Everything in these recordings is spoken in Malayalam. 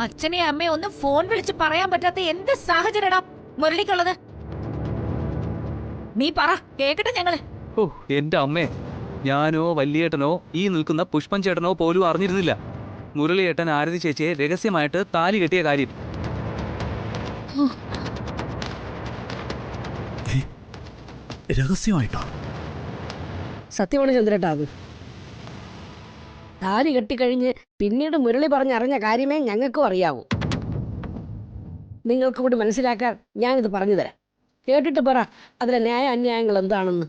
അച്ഛനെ അമ്മയെ ഒന്ന് ഫോൺ വിളിച്ച് പറയാൻ പറ്റാത്ത എന്ത് സാഹചര്യടാ മുരളിക്കുള്ളത്? നീ പറ, കേക്കട്ടെ ഞങ്ങള്. ഓ എന്റെ അമ്മേ, ഞാനോ വല്യേട്ടനോ ഈ നിൽക്കുന്ന പുഷ്പൻ ചേട്ടനോ പോലും അറിഞ്ഞിരുന്നില്ല മുരളിയേട്ടൻ ആരതി ചേച്ചിയെ രഹസ്യമായിട്ട് താലി കെട്ടിയ കാര്യം. രഹസ്യമായിട്ടോ? സത്യമാണ് ചന്ദ്രേട്ടാ. അത് താലി കെട്ടിക്കഴിഞ്ഞ് പിന്നീട് മുരളി പറഞ്ഞറിഞ്ഞ കാര്യമേ ഞങ്ങൾക്കും അറിയാവൂ. നിങ്ങൾക്ക് കൂടി മനസ്സിലാക്കാൻ ഞാനിത് പറഞ്ഞു തരാം. കേട്ടിട്ട് പറ അതിലെ ന്യായ അന്യായങ്ങൾ എന്താണെന്ന്.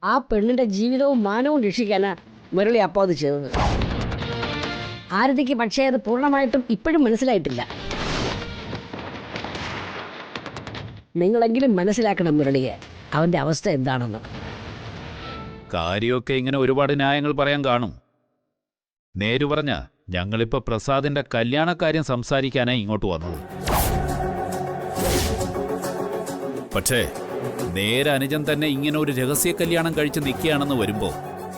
ആ പെണ്ണിന്റെ ജീവിതവും മാനവും രക്ഷിക്കാനാ മുരളി അപ്പോൾ അത് ചെയ്തത്. ആരതിക്ക് പക്ഷേ അത് പൂർണ്ണമായിട്ടും ഇപ്പോഴും മനസ്സിലായിട്ടില്ല. നിങ്ങളെങ്കിലും മനസ്സിലാക്കണം മുരളിയെ, അവന്റെ അവസ്ഥ എന്താണെന്ന്. കാര്യമൊക്കെ ഇങ്ങനെ ഒരുപാട് ന്യായങ്ങൾ പറയാൻ കാണും. നേരു പറഞ്ഞ ഞങ്ങളിപ്പോൾ പ്രസാദിന്റെ കല്യാണക്കാര്യം സംസാരിക്കാനായി ഇങ്ങോട്ട് വന്നത്. പക്ഷേ നേരെ അനുജൻ തന്നെ ഇങ്ങനെ ഒരു രഹസ്യ കല്യാണം കഴിച്ച് നിൽക്കുകയാണെന്ന് വരുമ്പോ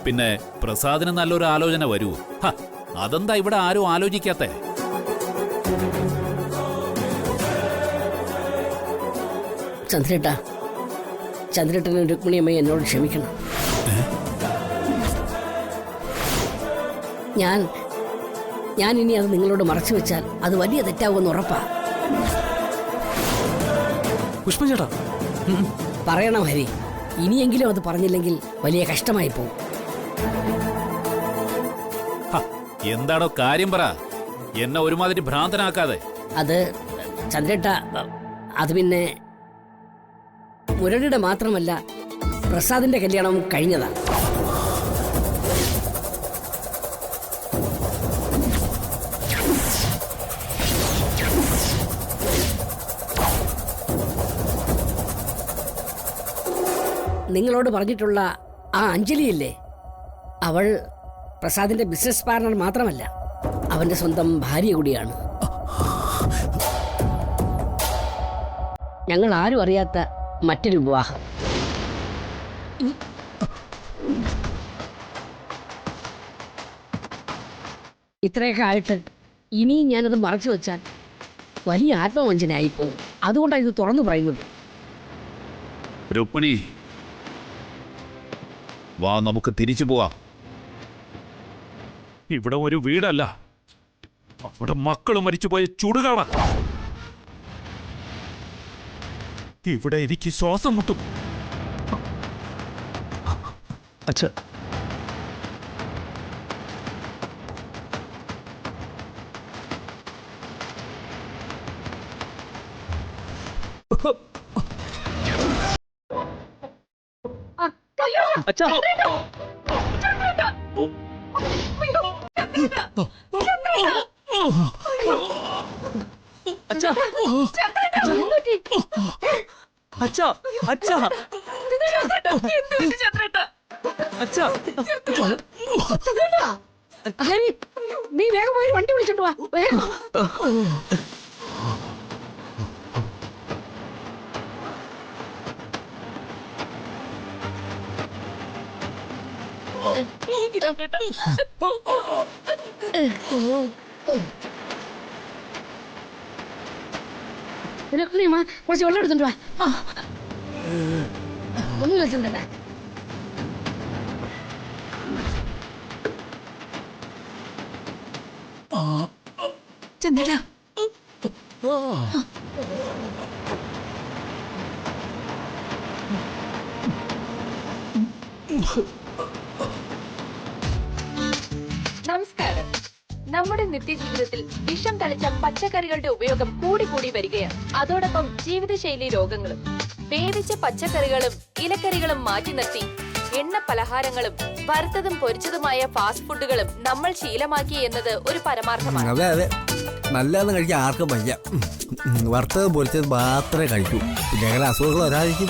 പിന്നെ പ്രസാദിന് നല്ലൊരു ആലോചന വരുമോ? അതെന്താ ഇവിടെ ആരും ആലോചിക്കാത്തെ? ചന്ദ്രേട്ടനും രുക്മിണിയമ്മയും എന്നോട് ക്ഷമിക്കണം. ഞാൻ ഇനി അത് നിങ്ങളോട് മറച്ചു വെച്ചാൽ അത് വലിയ തെറ്റാവുമെന്ന് ഉറപ്പാ. പുഷ്പൻ ചേട്ടാ പറയണം ഹരി, ഇനിയെങ്കിലും അത് പറഞ്ഞില്ലെങ്കിൽ വലിയ കഷ്ടമായി പോകും. എന്താണോ കാര്യം പറ, എന്നെ ഒരുമാതിരി ഭ്രാന്തനാക്കാതെ. അത് ചന്ദ്രേട്ട, അത് പിന്നെ മുരളിയുടെ മാത്രമല്ല പ്രസാദിന്റെ കല്യാണം കഴിഞ്ഞതാ. നിങ്ങളോട് പറഞ്ഞിട്ടുള്ള ആ അഞ്ജലിയില്ലേ, അവൾ പ്രസാദിന്റെ ബിസിനസ് പാർട്ണർ മാത്രമല്ല, അവന്റെ സ്വന്തം ഭാര്യ കൂടിയാണ്. ഞങ്ങൾ ആരും അറിയാത്ത മറ്റൊരു വിവാഹം. ഇത്രയൊക്കെ ആയിട്ട് ഇനിയും ഞാനത് മറച്ചു വെച്ചാൽ വലിയ ആത്മവഞ്ചനയായിപ്പോകും. അതുകൊണ്ടാണ് ഇത് തുറന്നു പറയുന്നത്. രുക്മിണി, വാ, നമുക്ക് തിരിച്ചു പോവാം. ഇവിടെ ഒരു വീടല്ല, അവിടെ മക്കൾ മരിച്ചുപോയ ചുടുകാട. ഇവിടെ എനിക്ക് ശ്വാസം മുട്ടും. അച്ഛാ, അച്ഛാ, അച്ഛാ, അച്ഛാ, അച്ഛാ, അച്ഛാ, നീ വേഗം പോയി വണ്ടി വിളിച്ചോണ്ട് വാ. കുറച്ച് വെള്ളം എടുത്തോണ്ട് വാ. ഒന്നും വെച്ചിട്ടുണ്ടല്ലേ? ചന്ദ്രേട്ടാ, നമസ്കാരം. നമ്മുടെ നിത്യജീവിതത്തിൽ വിഷം തളിച്ച പച്ചക്കറികളുടെ ഉപയോഗം കൂടി വരികയാണ്. അതോടൊപ്പം ജീവിതശൈലി രോഗങ്ങളും. വേവിച്ച പച്ചക്കറികളും ഇലക്കറികളും മാറ്റി നിർത്തി എണ്ണ പലഹാരങ്ങളും വറുത്തതും പൊരിച്ചതുമായ ഫാസ്റ്റ് ഫുഡുകളും നമ്മൾ ശീലമാക്കി എന്നത് ഒരു പരമാർത്ഥമാണ്. അതെ അതെ, നല്ലതെന്ന് കഴിക്കാൻ ആർക്കും വയ്യ. വറുത്തതും പൊരിച്ചതും മാത്രമേ കഴിക്കൂ. പിന്നെ അങ്ങനെ അസുഖങ്ങൾ വരാതിരിക്കും.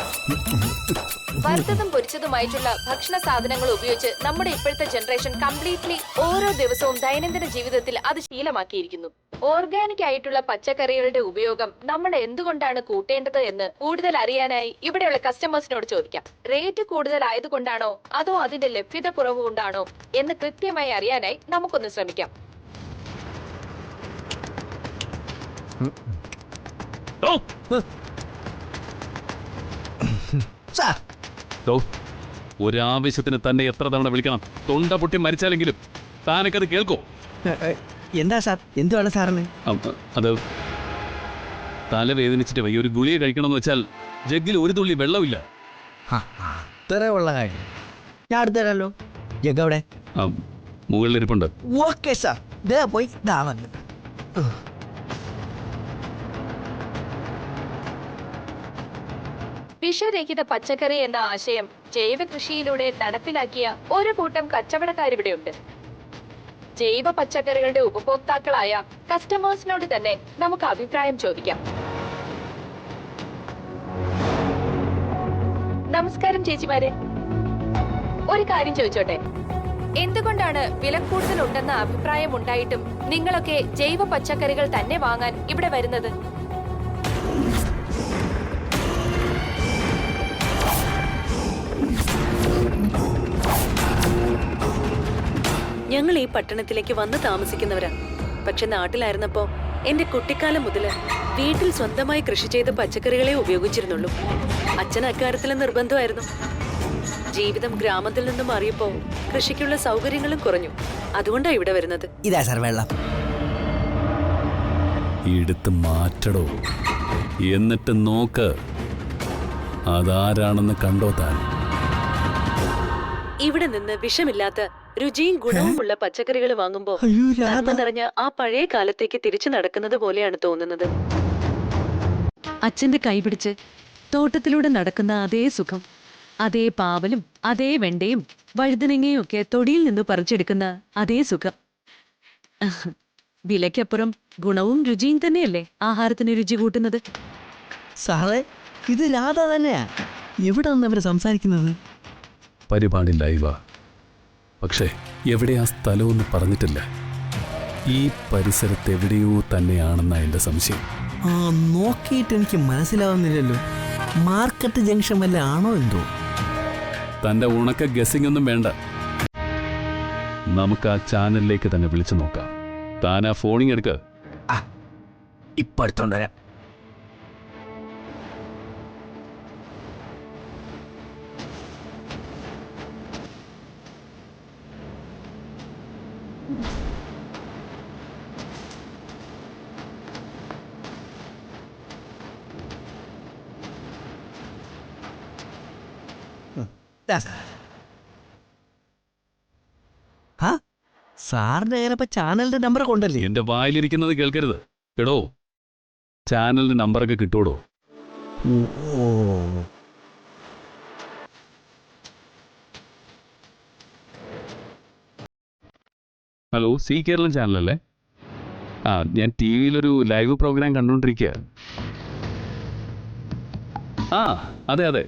വറുത്തതും പൊരിച്ചതുമായിട്ടുള്ള ഭക്ഷണ സാധനങ്ങൾ ഉപയോഗിച്ച് നമ്മുടെ ഇപ്പോഴത്തെ ജനറേഷൻ കംപ്ലീറ്റ്ലി ഓരോ ദിവസവും ദൈനംദിന ജീവിതത്തിൽ അത് ശീലമാക്കിയിരിക്കുന്നു. ഓർഗാനിക് ആയിട്ടുള്ള പച്ചക്കറികളുടെ ഉപയോഗം നമ്മൾ എന്തുകൊണ്ടാണ് കൂട്ടേണ്ടത് എന്ന് കൂടുതൽ അറിയാനായി ഇവിടെയുള്ള കസ്റ്റമേഴ്സിനോട് ചോദിക്കാം. റേറ്റ് കൂടുതലായതുകൊണ്ടാണോ അതോ അതിന്റെ ലഭ്യത കുറവ് കൊണ്ടാണോ എന്ന് കൃത്യമായി അറിയാനായി നമുക്കൊന്ന് ശ്രമിക്കാം. ഒരാവശ്യത്തിന് തന്നെ എത്ര തവണ വിളിക്കണം? തൊണ്ട പൊട്ടി മരിച്ചാലെങ്കിലും താനൊക്കെ അത് കേൾക്കോ? എന്താ സാർ, എന്തുവാണ് സാറിന്? അത് തല വേദനിച്ചിട്ട് വയ്യ, ഒരു ഗുളിക കഴിക്കണമെന്ന് വെച്ചാൽ ജഗ്ഗിൽ ഒരു തുള്ളി വെള്ളമില്ല. അത്രേ ഉള്ള കാര്യം. ഞാൻ അടുത്തല്ലോ. ജഗ് അവിടെ മുകളിലിരിപ്പുണ്ട്. ഓക്കെ സാർ, ഇതാ പോയി ഇതാ വന്ന്. വിഷരഹിത പച്ചക്കറി എന്ന ആശയം ജൈവ കൃഷിയിലൂടെ നടപ്പിലാക്കിയ ഒരു കൂട്ടം കച്ചവടക്കാരിവിടെയുണ്ട്. ജൈവ പച്ചക്കറികളുടെ ഉപഭോക്താക്കളായ കസ്റ്റമേഴ്സിനോട് തന്നെ നമുക്ക് അഭിപ്രായം ചോദിക്കാം. നമസ്കാരം ചേച്ചിമാരെ, ഒരു കാര്യം ചോദിച്ചോട്ടെ, എന്തുകൊണ്ടാണ് വില കൂടുതൽ ഉണ്ടെന്ന അഭിപ്രായം ഉണ്ടായിട്ടും നിങ്ങളൊക്കെ ജൈവ പച്ചക്കറികൾ തന്നെ വാങ്ങാൻ ഇവിടെ വരുന്നത്? ഞങ്ങൾ ഈ പട്ടണത്തിലേക്ക് വന്ന് താമസിക്കുന്നവരാ. പക്ഷെ നാട്ടിലായിരുന്നപ്പോ എന്റെ കുട്ടിക്കാലം മുതല് വീട്ടിൽ സ്വന്തമായി കൃഷി ചെയ്ത പച്ചക്കറികളെ ഉപയോഗിച്ചിരുന്നുള്ളൂ. അച്ഛൻ അക്കാര്യത്തിലെ നിർബന്ധമായിരുന്നു. ജീവിതം ഗ്രാമത്തിൽ നിന്നും മാറിയപ്പോ കൃഷിക്കുള്ള സൗകര്യങ്ങളും കുറഞ്ഞു. അതുകൊണ്ടാ ഇവിടെ വരുന്നത്. ഇതാ സാർ വെള്ളം. എടുത്ത് മാറ്റടോ, എന്നിട്ട് നോക്ക് അതാരാണെന്ന് കണ്ടോ താൻ. ഇവിടെ നിന്ന് വിഷമില്ലാത്ത രുചിയും ഗുണവുമുള്ള പച്ചക്കറികൾ വാങ്ങുമ്പോ നന്മ നിറഞ്ഞ ആ പഴയ കാലത്തേക്ക് തിരിച്ചു നടക്കുന്നത് പോലെയാണ് തോന്നുന്നത്. അച്ഛന്റെ കൈപിടിച്ച് തോട്ടത്തിലൂടെ നടക്കുന്ന അതേ സുഖം, അതേ പാവലും അതേ വെണ്ടയും വഴുതനങ്ങയും ഒക്കെ തൊടിയിൽ നിന്ന് പറിച്ചെടുക്കുന്ന അതേ സുഖം. വിലയ്ക്കപ്പുറം ഗുണവും രുചിയും തന്നെയല്ലേ ആഹാരത്തിന് രുചി കൂട്ടുന്നത്. സാറേ, ഇത് രാധ തന്നെയാ. എവിടെ നിന്ന് അവര് സംസാരിക്കുന്നത്? പരിപാടി ലൈവാ, പക്ഷേ എവിടെയാ സ്ഥലമൊന്ന് പറഞ്ഞിട്ടില്ല. ഈ പരിസരത്ത് എവിടെയോ തന്നെയാണെന്നാ എൻ്റെ സംശയം. നോക്കിയിട്ട് എനിക്ക് മനസ്സിലാവുന്നില്ലല്ലോ. മാർക്കറ്റ് ജംഗ്ഷൻ വല്ല ആണോ എന്തോ? തൻ്റെ ഉണക്ക ഗസ്സിംഗ് ഒന്നും വേണ്ട. നമുക്ക് ആ ചാനലിലേക്ക് തന്നെ വിളിച്ചു നോക്കാം. താൻ ആ ഫോണിങ് എടുക്ക. ഇപ്പൊ എടുത്തോണ്ടരാ. സാറിന്റെ കയ്യിലപ്പോ ചാനലിന്റെ നമ്പർ കൊണ്ടല്ലേ? എന്റെ വായിലിരിക്കുന്നത് കേൾക്കരുത്. എടോ, ചാനലിന്റെ നമ്പറൊക്കെ കിട്ടൂടോ? ഹലോ, സി കേരളം ചാനലല്ലേ? ഞാൻ ടി വിയിലൊരു ലൈവ് പ്രോഗ്രാം കണ്ടുകൊണ്ടിരിക്കുക. അതെ അതെ,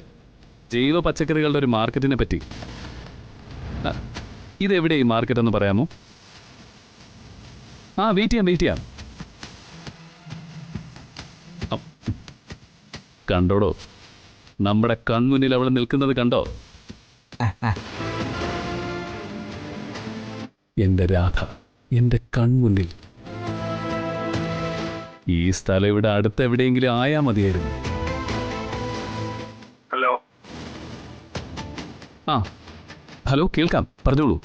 ജൈവ പച്ചക്കറികളുടെ ഒരു മാർക്കറ്റിനെ പറ്റി. ഇതെവിടെ ഈ മാർക്കറ്റ് എന്ന് പറയാമോ? വെയിറ്റ് ചെയ്യാം. കണ്ടോടോ, നമ്മുടെ കൺമുന്നിൽ അവിടെ നിൽക്കുന്നത് കണ്ടോ? എന്റെ രാധ, എന്റെ കൺമുന്നിൽ. ഈ സ്ഥലം ഇവിടെ അടുത്ത് എവിടെയെങ്കിലും ആയാ മതിയായിരുന്നു. ഹലോ, കേൾക്കാം, പറഞ്ഞോളൂ.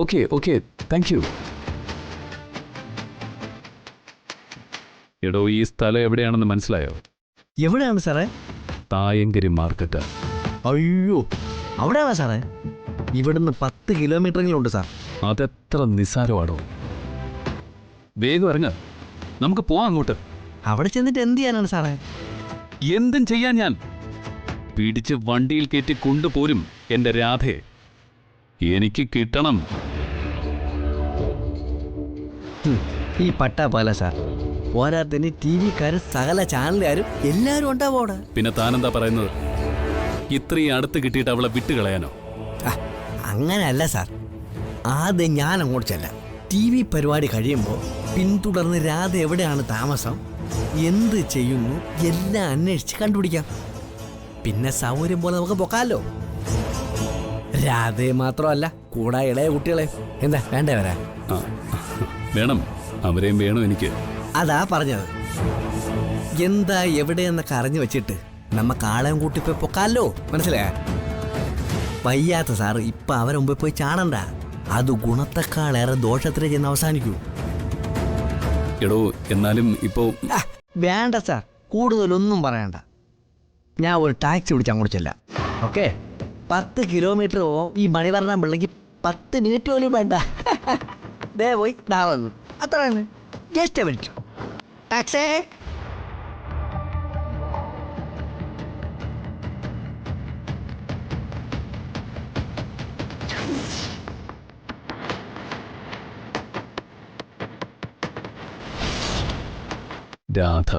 Okay, thank you. എടോ, ഈ സ്ഥലം എവിടെയാണെന്ന് മനസ്സിലായോ? എവിടെയാണ് സാറേ? തായങ്കരി മാർക്കറ്റ്. അയ്യോ, അവിടെയാണോ സാറേ? ഇവിടുന്ന് 10 കിലോമീറ്ററെങ്കിലും ഉണ്ട് സാർ. അതെത്ര നിസ്സാരമാണോ? വേഗം ഇറങ്ങ, നമുക്ക് പോവാം അങ്ങോട്ട്. അവിടെ ചെന്നിട്ട് എന്ത് ചെയ്യാനാണ് സാറേ? എന്തും ചെയ്യാൻ ഞാൻ. പിടിച്ച് വണ്ടിയിൽ കയറ്റി കൊണ്ടുപോരും എന്റെ രാധയെ. എനിക്ക് കിട്ടണം. ഈ പട്ടാ പോലെ സാർ, പോരാത്തിന് ടി വിക്കാരും സകല ചാനലുകാരും എല്ലാവരും ഉണ്ടാവും അവിടെ. പിന്നെ താനെന്താ പറയുന്നത്? ഇത്രയും അടുത്ത് കിട്ടിയിട്ട് അവളെ വിട്ടുകളയാനോ? അങ്ങനെയല്ല സാർ, ആദ്യം ഞാൻ അങ്ങോട്ട് ചെല്ലാം. ടി വി പരിപാടി കഴിയുമ്പോൾ പിന്തുടർന്ന് രാധ എവിടെയാണ് താമസം, എന്ത് ചെയ്യുന്നു എല്ലാം അന്വേഷിച്ച് കണ്ടുപിടിക്കാം. പിന്നെ സൗകര്യം പോലെ നമുക്ക് പൊക്കാമല്ലോ. രാധയെ മാത്രമല്ല, കൂടെ ഇളയ കുട്ടികളെ. എന്താ വേണ്ടേ വരാൻ? ആ, വേണം, അവരെയും വേണം എനിക്ക്. അതാ പറഞ്ഞത്. എന്താ എവിടെയെന്നൊക്കെ അറിഞ്ഞു വെച്ചിട്ട് നമുക്ക് ആളെയും കൂട്ടിപ്പോയി പൊക്കാമല്ലോ. മനസ്സിലായ? വയ്യാത്ത സാറ് ഇപ്പം അവരെ മുമ്പിൽ പോയി ചാടണ്ട. അത് ഗുണത്തെക്കാളേറെ ദോഷത്തിലേ ചെന്ന് അവസാനിക്കൂ. എടോ, എന്നാലും ഇപ്പോ വേണ്ട സാർ, കൂടുതലൊന്നും പറയണ്ട. ഞാൻ ഒരു ടാക്സി വിളിച്ച് അങ്ങോട്ട് ചെല്ലാം. ഓക്കെ? 10 കിലോമീറ്റർ പോവും. ഈ മണിവർണ്ണ പിള്ളേക്ക് 10 മിനിറ്റ് പോലും വേണ്ട. ദേ പോയി ദാ വന്നു, അത്രയാണ്. ജസ്റ്റ് വിളിച്ചു ടാക്സി. രാധ,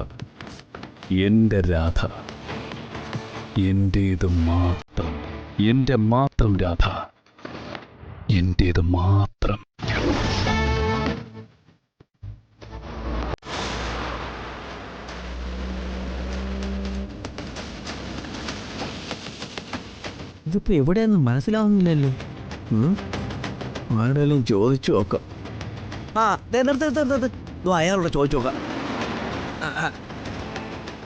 എന്റെ രാധ, എന്റേത് മാത്രം, എന്റെ മാത്രം രാധ, എന്റേത് മാത്രം. ഇതിപ്പോ എവിടെയൊന്നും മനസ്സിലാവുന്നില്ലല്ലോ. ആരുടെയും ചോദിച്ചു നോക്കാം. ആ നിർത്ത്. അയാളോട് ചോദിച്ചു നോക്കാം.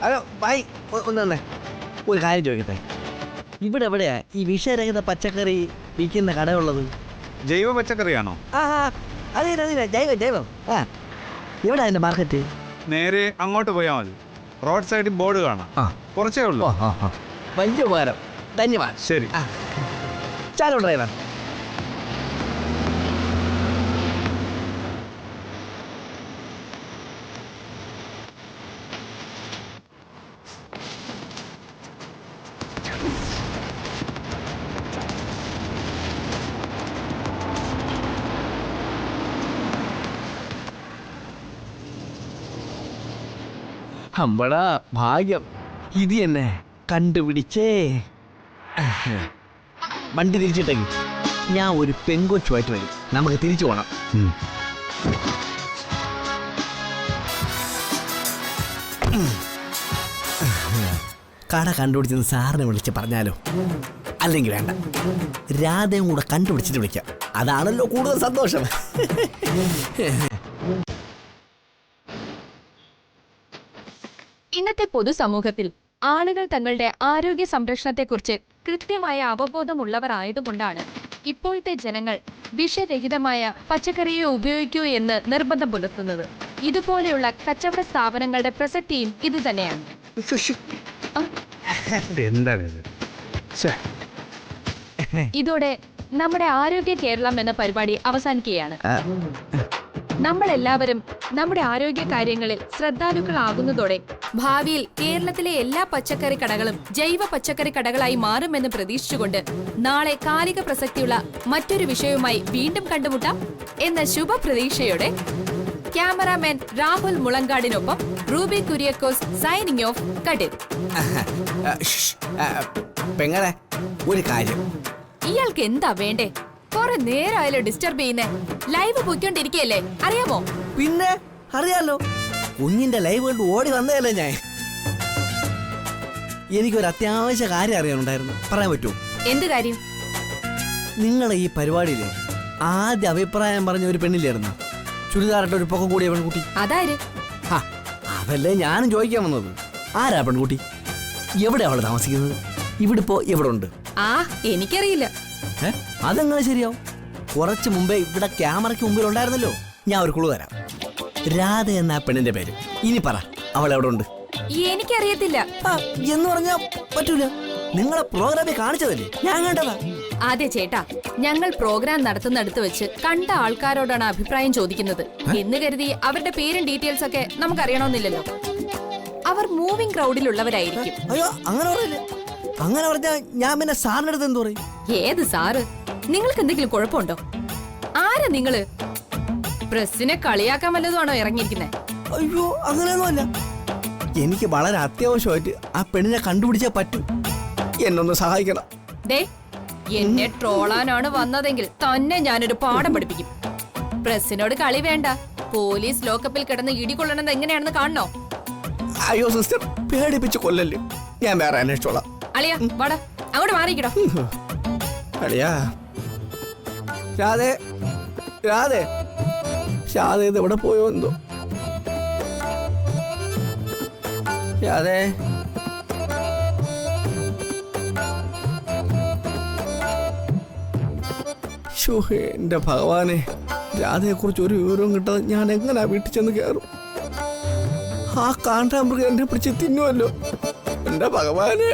ഹലോ ഭായ്, ഒന്ന് ഒരു കാര്യം ചോദിക്കട്ടെ. ഇവിടെ എവിടെയാ ഈ വിഷരഹിത പച്ചക്കറി വിൽക്കുന്ന കടയുള്ളത്? ജൈവ പച്ചക്കറിയാണോ? ആ അതെ ജൈവം. ആ എവിടെയാ അതിൻ്റെ മാർക്കറ്റ്? നേരെ അങ്ങോട്ട് പോയാൽ മതി. റോഡ് സൈഡിൽ ബോർഡ് കാണാം. കുറച്ചേ ഉള്ളൂ. വലിയ ഉപകാരം, ധന്യവാദം. ശരി. ചാലോ ഡ്രൈവർ. അമ്പടാ ഭാഗ്യം, ഇത് തന്നെ കണ്ടുപിടിച്ചേ. വണ്ടി തിരിച്ചിട്ടെങ്കിൽ ഞാൻ ഒരു പെങ്കൊച്ചുമായിട്ട് വരും. നമുക്ക് തിരിച്ചു പോകണം. കട കണ്ടുപിടിച്ചെന്ന് സാറിനെ വിളിച്ച് പറഞ്ഞാലോ? അല്ലെങ്കിൽ വേണ്ട, രാധയും കൂടെ കണ്ടുപിടിച്ചിട്ട് വിളിക്കാം. അതാണല്ലോ കൂടുതൽ സന്തോഷം. ഇന്നത്തെ പൊതുസമൂഹത്തിൽ ആളുകൾ തങ്ങളുടെ ആരോഗ്യ സംരക്ഷണത്തെക്കുറിച്ച് കൃത്യമായ അവബോധമുള്ളവരായതുകൊണ്ടാണ് ഇപ്പോഴത്തെ ജനങ്ങൾ വിഷരഹിതമായ പച്ചക്കറിയെ ഉപയോഗിക്കൂ എന്ന് നിർബന്ധം പുലർത്തുന്നത്. ഇതുപോലെയുള്ള കച്ചവട സ്ഥാപനങ്ങളുടെ പ്രസക്തിയും ഇത് തന്നെയാണ്. ഇതോടെ നമ്മുടെ ആരോഗ്യ കേരളം എന്ന പരിപാടി അവസാനിക്കുകയാണ്. നമ്മളെല്ലാവരും നമ്മുടെ ആരോഗ്യ കാര്യങ്ങളിൽ ശ്രദ്ധാലുക്കളാകുന്നതോടെ ഭാവിയിൽ കേരളത്തിലെ എല്ലാ പച്ചക്കറി കടകളും ജൈവ പച്ചക്കറി കടകളായി മാറുമെന്ന് പ്രതീക്ഷിച്ചുകൊണ്ട് നാളെ കാലിക പ്രസക്തിയുള്ള മറ്റൊരു വിഷയവുമായി വീണ്ടും കണ്ടുമുട്ടാം എന്ന ശുഭപ്രതീക്ഷയോടെ ക്യാമറാമാൻ രാഹുൽ മുളങ്കാടിനൊപ്പം റൂബി കുര്യക്കോസ് സൈനിങ് ഓഫ് കടിർ. പെങ്ങളെ ഒരു കാര്യം, ഇയാൾക്ക് എന്താ വേണ്ടേ? കുറെ നേരമായാലോ ഡിസ്റ്റർബ് ചെയ്യുന്നേ. ലൈവ് പോയിക്കൊണ്ടിരിക്കുകയല്ലേ, അറിയാമോ? പിന്നെ അറിയാലോ, കുഞ്ഞിന്റെ ലൈവ് കണ്ട് ഓടി വന്നതല്ലേ ഞാൻ. എനിക്കൊരു അത്യാവശ്യ കാര്യം അറിയാനുണ്ടായിരുന്നു. പറയാൻ പറ്റുമോ? എന്ത് കാര്യം? നിങ്ങളെ ഈ പരിപാടിയില് ആദ്യ അഭിപ്രായം പറഞ്ഞ ഒരു പെണ്ണില്ലായിരുന്നു, ചുരിദാറിട്ട ഒരു പൊക്കം കൂടിയ പെൺകുട്ടി? അതാര്? അതല്ലേ ഞാനും ചോദിക്കാൻ വന്നത്. ആരാ പെൺകുട്ടി? എവിടെ അവള് താമസിക്കുന്നത്? ഇവിടെ ഇപ്പോ എവിടെ ഉണ്ട്? എനിക്കറിയില്ല. അതെങ്ങനെ ശരിയാവും? കുറച്ച് മുമ്പേ ഇവിടെ ക്യാമറയ്ക്ക് മുമ്പിൽ ഉണ്ടായിരുന്നല്ലോ. ഞാൻ ഒരു കുളു തരാം. രാധ എന്ന പെണ്ണിന്റെ പേര്. ഇനി പറ, അവൾ എവിടെ ഉണ്ട്? എനിക്കറിയത്തില്ല. എന്ന് പറഞ്ഞാ പറ്റൂല. നിങ്ങളെ പ്രോഗ്രാമിൽ കാണിച്ചതല്ലേ, ഞാൻ കണ്ടതാ. അതെ ചേട്ടാ, ഞങ്ങൾ പ്രോഗ്രാം നടത്തുന്നിടത്ത് വെച്ച് കണ്ട ആൾക്കാരോടാണ് അഭിപ്രായം ചോദിക്കുന്നത് എന്ന് കരുതി അവരുടെ പേരും ഡീറ്റെയിൽസ് ഒക്കെ നമുക്കറിയണമെന്നില്ലല്ലോ. അവർ മൂവിംഗ് ക്രൗഡിലുള്ളവരായിരിക്കും. അയ്യോ, അങ്ങനെ പറയില്ലേ. അങ്ങനെ പറഞ്ഞാ ഞാൻ പിന്നെ സാറിന്റെ അടുത്ത് എന്ത് പറയും? ഏത് സാറ്? നിങ്ങൾക്ക് എന്തെങ്കിലും കുഴപ്പമുണ്ടോ? ആരാ നിങ്ങള്? പ്രസിനെ കളിയാക്കാൻ വല്ലതുമാണോ ഇറങ്ങിയിരിക്കുന്നത്? അയ്യോ അങ്ങനെയൊന്നുമല്ല. എനിക്ക് വളരെ അത്യാവശ്യമായിട്ട് ആ പെണ്ണിനെ കണ്ടുപിടിച്ചേ പറ്റൂ. എന്നൊന്ന് സഹായിക്കണം. ദേ, എന്നെ ട്രോളാനാണ് വന്നതെങ്കിൽ തന്നെ ഞാനൊരു പാഠം പഠിപ്പിക്കും. പ്രസിനോട് കളി വേണ്ട. പോലീസ് ലോക്കപ്പിൽ കിടന്ന് ഇടികൊള്ളണത് എങ്ങനെയാണെന്ന് കാണണോ? അയ്യോ സിസ്റ്റർ, പേടിപ്പിച്ച് കൊല്ലല്ലേ. ഞാൻ വേറെ അന്വേഷിച്ചോളാം. അളിയ വാടാ, അങ്ങോട്ട് മാറിക്കിടോ. അളിയാ, രാധേ രാധേ രാധേ ഇത് എവിടെ പോയോ എന്തോ. രാധേ, എന്റെ ഭഗവാനെ, രാധയെ കുറിച്ച് ഒരു വിവരവും കിട്ടാതെ ഞാൻ എങ്ങനാ വീട്ടിൽ ചെന്ന് കയറും? ആ കാണ്ടാമൃഗം എന്നെ പിടിച്ച് തിന്നുമല്ലോ. എന്റെ ഭഗവാനെ.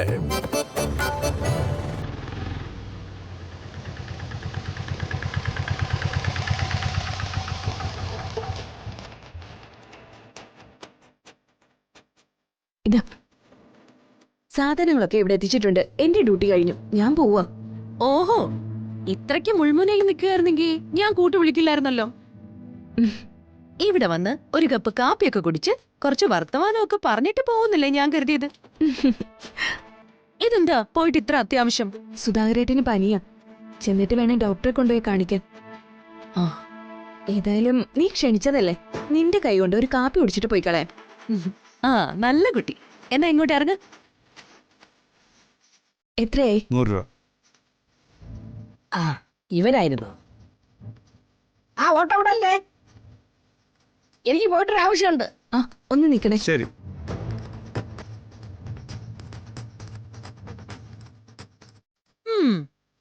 ഇതാ സാധനങ്ങളൊക്കെ ഇവിടെ എത്തിച്ചിട്ടുണ്ട്. എന്റെ ഡ്യൂട്ടി കഴിഞ്ഞു, ഞാൻ പോവാ. ഓഹോ, ഇത്രയ്ക്ക് മുൾമുനയിൽ നിൽക്കുകയായിരുന്നെങ്കിൽ ഞാൻ കൂട്ടു വിളിക്കില്ലായിരുന്നല്ലോ. ഇവിടെ വന്ന് ഒരു കപ്പ് കാപ്പിയൊക്കെ കുടിച്ച് കുറച്ച് വർത്തമാനമൊക്കെ പറഞ്ഞിട്ട് പോകുന്നില്ലേ ഞാൻ കരുതിയത്. ഇതെന്താ പോയിട്ട് ഇത്ര അത്യാവശ്യം? സുധാകരേട്ടന് പനിയാ, ചെന്നിട്ട് വേണേ ഡോക്ടറെ കൊണ്ടുപോയി കാണിക്കാൻ. ഏതായാലും നീ ക്ഷണിച്ചതല്ലേ, നിന്റെ കൈ കൊണ്ട് ഒരു കാപ്പി കുടിച്ചിട്ട് പോയി കളയാം. ആ, നല്ല കുട്ടി. എന്നാ ഇങ്ങോട്ട് ഇറങ്ങ. എത്രയായി? 100 രൂപ. ആ ഇവനായിരുന്നു. ആ ഓട്ടോ ഇവിടെ അല്ലേ? എനിക്ക് പോയിട്ടൊരു ആവശ്യമുണ്ട്. ആ ഒന്ന് നിക്കണേ. ശരി.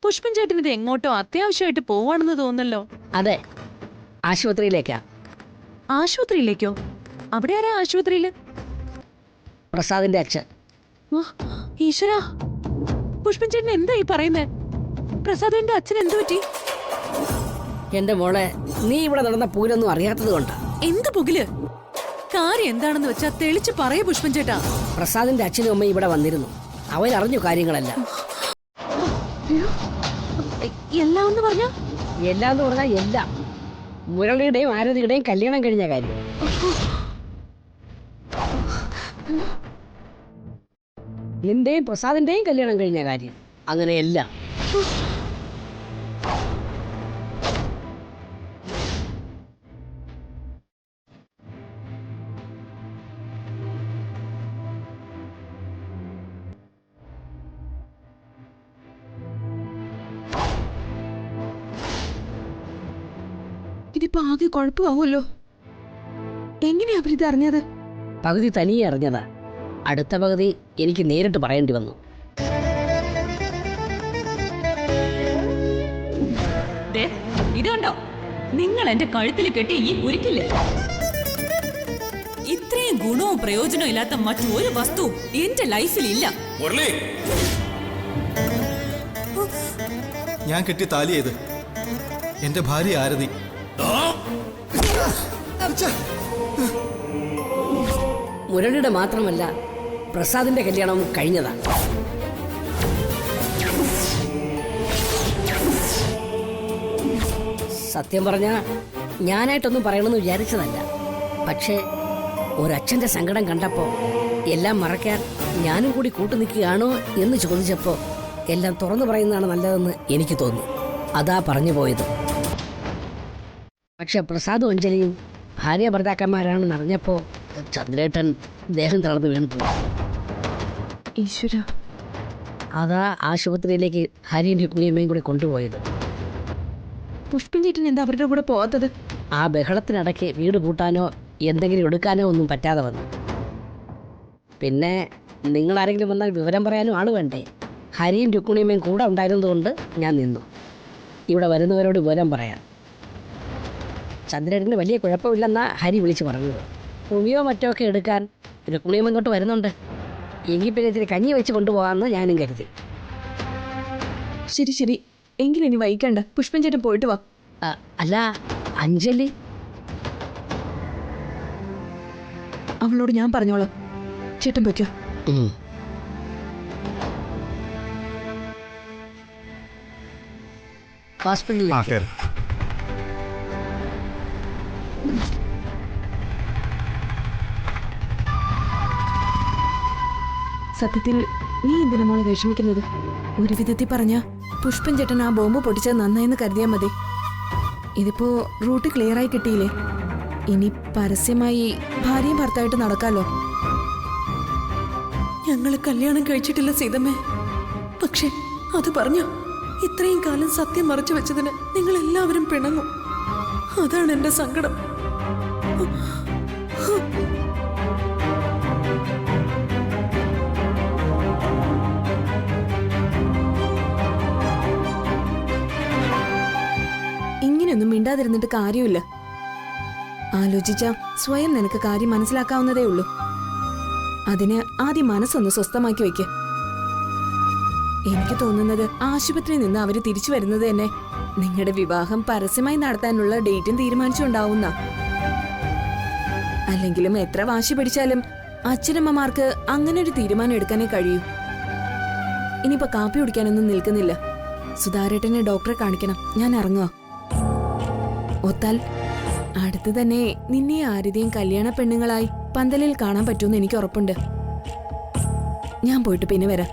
പുഷ്പൻ ചേട്ടൻ ഇത് എങ്ങോട്ടോ അത്യാവശ്യമായിട്ട് പോവാണെന്ന് തോന്നല്ലോ. അതെ, ആശുപത്രിയിലേക്കാ. ആശുപത്രിയിലേക്കോ? അവിടെ ആരാ ആശുപത്രിയില്? പ്രസാദിന്റെ അച്ഛൻ. ഈശ്വരാ, പുഷ്പൻ ചേട്ടൻ എന്താ ഈ പറയുന്നേ? പ്രസാദിന്റെ അച്ഛൻ എന്തു പറ്റി? എന്റെ മോളെ, നീ ഇവിടെ നടന്ന പൂരൊന്നും അറിയാത്തത് കൊണ്ടാ. എന്ത് പുകില്? കാര്യം എന്താണെന്ന് വെച്ചാ തെളിച്ച് പറയൂ പുഷ്പൻ ചേട്ടാ. പ്രസാദിന്റെ അച്ഛനും അമ്മയും ഇവിടെ വന്നിരുന്നു. അവരറിഞ്ഞു കാര്യങ്ങളെല്ലാം. എല്ലാം എന്ന് പറഞ്ഞ? എല്ലാം എന്ന് പറഞ്ഞാൽ എല്ലാം. മുരളിയുടെയും ആരതിയുടെയും കല്യാണം കഴിഞ്ഞ കാര്യം. നിന്റെയും പ്രസാദിന്റെയും കല്യാണം കഴിഞ്ഞ കാര്യം. അങ്ങനെ എല്ലാം. ഇതിപ്പോ ആകെ കുഴപ്പമാവുമല്ലോ. എങ്ങനെയാ അവരിത് അറിഞ്ഞത്? പകുതി തനിയെ അറിഞ്ഞതാ, അടുത്ത പകുതി എനിക്ക് നേരിട്ട് പറയേണ്ടി വന്നു. ഇതുണ്ടോ നിങ്ങൾ എന്റെ കഴുത്തിൽ കെട്ടി ഈ ഉരുക്കില്ലേ? ഇത്രയും ഗുണവും പ്രയോജനവും ഇല്ലാത്ത മറ്റൊരു വസ്തു എന്റെ ലൈഫിൽ ഇല്ല. ഞാൻ കെട്ടി താലി ചെയ്ത് എന്റെ ഭാര്യ ആരതി. മുരളിയുടെ മാത്രമല്ല, പ്രസാദിന്റെ കല്യാണവും കഴിഞ്ഞതാ. സത്യം പറഞ്ഞ ഞാനായിട്ടൊന്നും പറയണമെന്ന് വിചാരിച്ചതല്ല. പക്ഷേ ഒരച്ഛൻ്റെ സങ്കടം കണ്ടപ്പോൾ എല്ലാം മറയ്ക്കാൻ ഞാനും കൂടി കൂട്ടു നിൽക്കുകയാണോ എന്ന് ചോദിച്ചപ്പോൾ എല്ലാം തുറന്നു പറയുന്നതാണ് നല്ലതെന്ന് എനിക്ക് തോന്നി. അതാ പറഞ്ഞു പോയത്. പക്ഷെ പ്രസാദും അഞ്ജലിയും ഭാര്യ ഭർത്താക്കന്മാരാണെന്ന് അറിഞ്ഞപ്പോൾ ചന്ദ്രേട്ടൻ ദേഹം തളർന്ന് വീണുപോയി. ഈശ്വര. അതാ ആശുപത്രിയിലേക്ക് ഹരിയും രുക്മിണിയമ്മയും കൂടി കൊണ്ടുപോയത്. പുഷ്പൻ ചേട്ടൻ എന്താ അവരുടെ കൂടെ പോകാത്തത്? ആ ബഹളത്തിനിടയ്ക്ക് വീട് പൂട്ടാനോ എന്തെങ്കിലും എടുക്കാനോ ഒന്നും പറ്റാതെ വന്നു. പിന്നെ നിങ്ങളാരെങ്കിലും വന്നാൽ വിവരം പറയാനും ആൾ വേണ്ടേ? ഹരിയും രുക്മിണിയമ്മയും കൂടെ ഉണ്ടായിരുന്നതുകൊണ്ട് ഞാൻ നിന്നു. ഇവിടെ വരുന്നവരോട് വിവരം പറയാം. ചന്ദ്രേട്ടന് വലിയ കുഴപ്പമില്ലെന്നാ ഹരി വിളിച്ച് പറഞ്ഞത്. ഉമിയോ മറ്റോ ഒക്കെ എടുക്കാൻ രുക്മിണിയമ്മ ഇങ്ങോട്ട് വരുന്നുണ്ട്. എങ്കിൽ പിന്നെ ഇത്തിരി കഞ്ഞി വെച്ച് കൊണ്ടുപോകാമെന്ന് ഞാനും കരുതി. ശരി ശരി, എങ്കിലിനി വൈകണ്ട, പുഷ്പൻ ചേട്ടൻ പോയിട്ട് വാ. അല്ല, അഞ്ജലി? അവളോട് ഞാൻ പറഞ്ഞോളാം. ചേട്ടൻ വയ്ക്കോ. ഹോസ്പിറ്റലിൽ ആ കയറി. സത്യത്തിൽ നീ എന്തിനാ മോളെ വിഷമിക്കുന്നത്? ഒരു വിധത്തിൽ പറഞ്ഞ പുഷ്പൻ ചേട്ടൻ ആ ബോംബ് പൊട്ടിച്ചത് നന്നായെന്ന് കരുതിയാൽ മതി. ഇതിപ്പോ റൂട്ട് ക്ലിയർ ആയി കിട്ടിയില്ലേ? ഇനി പരസ്യമായി ഭാര്യയും ഭർത്തായിട്ട് നടക്കാലോ. ഞങ്ങള് കല്യാണം കഴിച്ചിട്ടില്ല സീതമ്മേ. പക്ഷെ അത് പറഞ്ഞു ഇത്രയും കാലം സത്യം മറച്ചു വെച്ചതിന് നിങ്ങൾ എല്ലാവരും പിണങ്ങും. അതാണ് എന്റെ സങ്കടം. ഇങ്ങനെയൊന്നും മിണ്ടാതിരുന്നിട്ട് കാര്യമില്ല. ആലോചിച്ച സ്വയം നിനക്ക് കാര്യം മനസ്സിലാക്കാവുന്നതേ ഉള്ളൂ. അതിന് ആദ്യം മനസ്സൊന്ന് സ്വസ്ഥമാക്കി വെക്ക്. എനിക്ക് തോന്നുന്നത് ആശുപത്രിയിൽ നിന്ന് അവര് തിരിച്ചു വരുന്നത് തന്നെ നിങ്ങളുടെ വിവാഹം പരസ്യമായി നടത്താനുള്ള ഡേറ്റും തീരുമാനിച്ചുണ്ടാവുന്ന. അല്ലെങ്കിലും എത്ര വാശി പിടിച്ചാലും അച്ഛനമ്മമാർക്ക് അങ്ങനെ ഒരു തീരുമാനം എടുക്കാനേ കഴിയൂ. ഇനിയിപ്പോ കാപ്പി കുടിക്കാനൊന്നും നിൽക്കുന്നില്ല. സുധാരേട്ടനെ ഡോക്ടറെ കാണിക്കണം. ഞാൻ ഇറങ്ങുക. ഒത്താൽ അടുത്ത് തന്നെ നിന്നെ ആരുടെയും കല്യാണ പെണ്ണുങ്ങളായി പന്തലിൽ കാണാൻ പറ്റുമെന്ന് എനിക്ക് ഉറപ്പുണ്ട്. ഞാൻ പോയിട്ട് പിന്നെ വരാം.